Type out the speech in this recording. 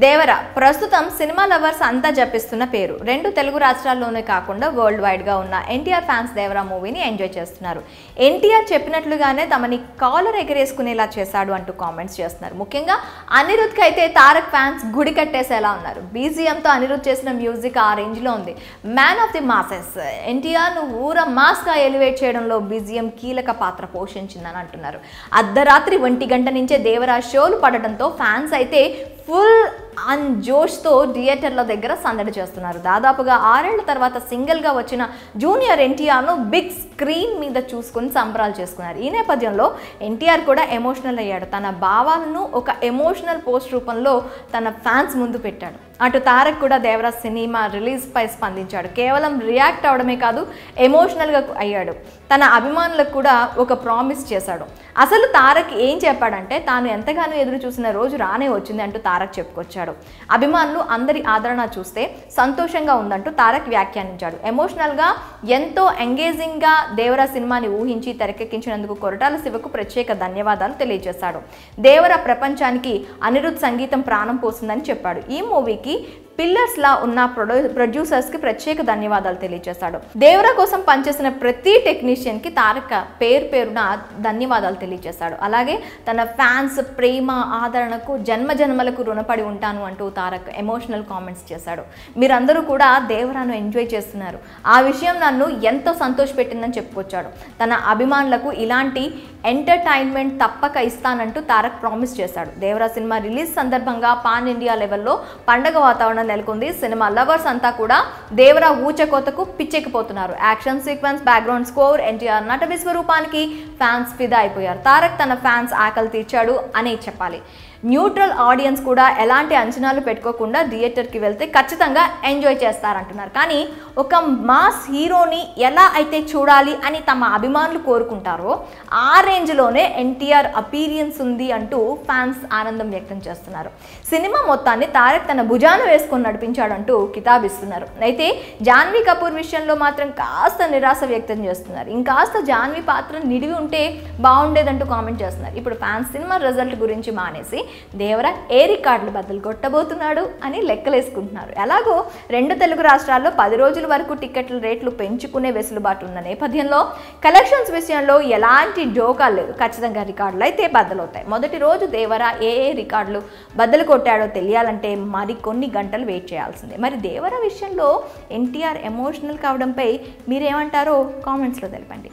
దేవర ప్రస్తుతం cinema lovers అంతా జపిస్తున్న పేరు. రెండు తెలుగు రాష్ట్రాల్లోనే కాకుండా వరల్డ్ వైడ్ గా ఉన్న ఎన్టీఆర్ ఫ్యాన్స్ దేవర మూవీని ఎంజాయ్ చేస్తున్నారు. ఎన్టీఆర్ చెప్పినట్లుగానే తమని కాలర్ ఎగరేసుకునేలా చేశాడు అంటూ కామెంట్స్ చేస్తున్నారు. ముఖ్యంగా అనిరుద్ధ్కి అయితే తారక్ ఫ్యాన్స్ గుడి కట్టేసేలా ఉన్నారు. బీజిఎంతో అనిరుద్ధ్ చేసిన మ్యూజిక్ ఆ రేంజ్ లో ఉంది. Man of the masses NTR ను ఊర మాస్ గా ఎలివేట్ చేయడంలో బీజిఎం కీలక పాత్ర పోషించిందని అంటున్నారు. అర్ధరాత్రి 1 గంట నుంచే దేవర షోలు పడడంతో ఫ్యాన్స్ అయితే ఫుల్ అన్ జోష్తో థియేటర్ల దగ్గర సందడి చేస్తున్నారు. దాదాపుగా 6 ఏళ్ల తర్వాత సింగిల్గా వచ్చిన జూనియర్ ఎన్టీఆర్ను బిగ్ స్క్రీన్ మీద చూసుకుని సంబరాలు చేసుకున్నారు. ఈ నేపథ్యంలో ఎన్టీఆర్ కూడా ఎమోషనల్ అయ్యాడు. తన భావాలను ఒక ఎమోషనల్ పోస్ట్ రూపంలో తన ఫ్యాన్స్ ముందు పెట్టాడు. అటు తారక్ కూడా దేవర సినిమా రిలీజ్పై స్పందించాడు. కేవలం రియాక్ట్ అవడమే కాదు, ఎమోషనల్గా అయ్యాడు. తన అభిమానులకు కూడా ఒక ప్రామిస్ చేశాడు. అసలు తారక్ ఏం చెప్పాడంటే, తాను ఎంతగానో ఎదురు చూసిన రోజు రానే వచ్చింది అంటూ తారక్ చెప్పుకొచ్చాడు. అభిమానులు అందరి ఆదరణ చూస్తే సంతోషంగా ఉందంటూ తారక్ వ్యాఖ్యానించాడు. ఎమోషనల్గా ఎంతో ఎంగేజింగ్గా దేవర సినిమాని ఊహించి తెరకెక్కించినందుకు కొరటాల శివకు ప్రత్యేక ధన్యవాదాలు తెలియజేశాడు. దేవర ప్రపంచానికి అనిరుద్ధ్ సంగీతం ప్రాణం పోసిందని చెప్పాడు. ఈ మూవీకి పిల్లర్స్ లా ఉన్న ప్రొడ్యూసర్స్ కి ప్రత్యేక ధన్యవాదాలు తెలియజేశాడు. దేవర కోసం పనిచేసిన ప్రతి టెక్నీషియన్ కి తారక్ పేరున ధన్యవాదాలు తెలియజేశాడు. అలాగే తన ఫ్యాన్స్ ప్రేమ ఆదరణకు జన్మజన్మలకు రుణపడి ఉంటాను అంటూ తారక్ ఎమోషనల్ కామెంట్స్ చేశాడు. మీరందరూ కూడా దేవరను ఎంజాయ్ చేస్తున్నారు, ఆ విషయం నన్ను ఎంతో సంతోషపెట్టిందని చెప్పుకొచ్చాడు. తన అభిమానులకు ఇలాంటి ఎంటర్టైన్మెంట్ తప్పక ఇస్తానంటూ తారక్ ప్రామిస్ చేశాడు. దేవర సినిమా రిలీజ్ సందర్భంగా పాన్ ఇండియా లెవెల్లో పండగ వాతావరణం నెలకొంది. సినిమా లవర్స్ అంతా కూడా దేవర ఊచకోతకు పిచ్చెక్కిపోతున్నారు. Action sequence, background score, NTR నట విశ్వరూపానికి ఫ్యాన్స్ ఫిదా అయిపోయారు. తారక్ తన ఫ్యాన్స్ ఆకలి తీర్చాడు అనే చెప్పాలి. న్యూట్రల్ ఆడియన్స్ కూడా ఎలాంటి అంచనాలు పెట్టుకోకుండా థియేటర్కి వెళ్తే ఖచ్చితంగా ఎంజాయ్ చేస్తారంటున్నారు. కానీ ఒక మాస్ హీరోని ఎలా అయితే చూడాలి అని తమ అభిమానులు కోరుకుంటారో ఆ రేంజ్లోనే ఎన్టీఆర్ అపీరియన్స్ ఉంది అంటూ ఫ్యాన్స్ ఆనందం వ్యక్తం చేస్తున్నారు. సినిమా మొత్తాన్ని తారక్ తన భుజాన వేసుకొని నడిపించాడంటూ కితాబిస్తున్నారు. అయితే జాన్వీ కపూర్ విషయంలో మాత్రం కాస్త నిరాశ వ్యక్తం చేస్తున్నారు. ఇంకాస్త జాన్వీ పాత్ర నిడివి ఉంటే బాగుండేదంటూ కామెంట్ చేస్తున్నారు. ఇప్పుడు ఫ్యాన్స్ సినిమా రిజల్ట్ గురించి మానేసి దేవర ఏ రికార్డులు బద్దలు కొట్టబోతున్నాడు అని లెక్కలేసుకుంటున్నారు. ఎలాగో రెండు తెలుగు రాష్ట్రాల్లో 10 రోజుల వరకు టికెట్ల రేట్లు పెంచుకునే వెసులుబాటు ఉన్న నేపథ్యంలో కలెక్షన్స్ విషయంలో ఎలాంటి జోకాలు లేదు. ఖచ్చితంగా రికార్డులు అయితే బద్దలవుతాయి. మొదటి రోజు దేవర ఏ రికార్డులు బద్దలు కొట్టాడో తెలియాలంటే మరి కొన్ని గంటలు వెయిట్ చేయాల్సిందే. మరి దేవర విషయంలో ఎన్టీఆర్ ఎమోషనల్ కావడంపై మీరేమంటారో కామెంట్స్లో తెలపండి.